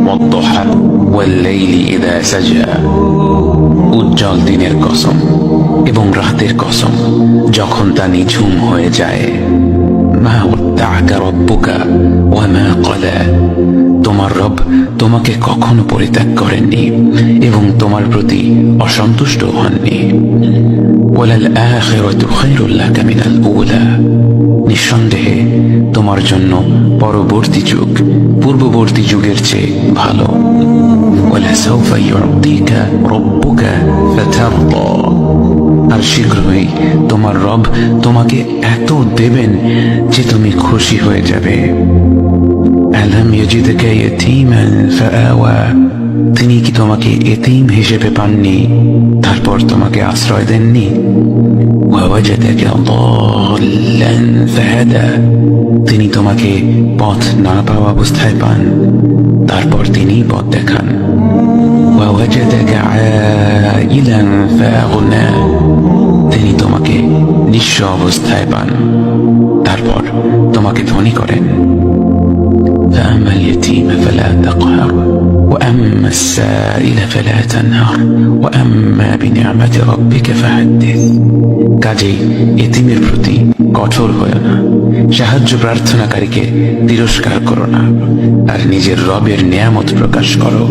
والضحى والليل إذا سجى উজ্জ্বল দিনের কসম এবং রাতের কসম যখন তা নিঝুম হয়ে যায়। মা ওয়াদ্দাআকা রাব্বুকা ওয়া মা ক্বালা, তোমার রব তোমাকে কখনো পরিত্যাগ করেননি এবং তোমার প্রতি অসন্তুষ্ট হননি। ওয়ালাল আখিরাতু খায়রুল লাকা মিনাল উলা, নিঃসন্দেহে তোমার জন্য পরবর্তী যুগ পূর্ববর্তী যুগের চেয়ে ভালো। ওয়ালাসাউফা ইউতিকা রাব্বুকা ফাতারদা, আর শীঘ্রই তোমার রব তোমাকে এত দেবেন যে তুমি খুশি হয়ে যাবে। আলাম ইয়াজিদকা ইয়াতীমান ফাআওয়া, তিনি কি তোমাকে এতিম হিসেবে পাননি তারপর তোমাকে আশ্রয় দেননি? ওয়াওয়াজাদাকা দাল্লান ফাহাদা, তিনি তোমাকে পথ না পাওয়া অবস্থায় পান তারপর তিনি পথ দেখান। ওয়াওয়াজাদাকা আইলান ফাআগনা, তিনি তোমাকে নিঃস্ব অবস্থায় পান তারপর তোমাকে ধনী করেন। فأما اليتيم فلا تقهر وأما السائل فلا تنهر وأما بنعمة ربك فحدث, কাজেই এতিমের প্রতি কঠোর হয়ো না, সাহায্য প্রার্থনাকারীকে তিরস্কার করো না, আর নিজের রবের নিয়ামত প্রকাশ করো।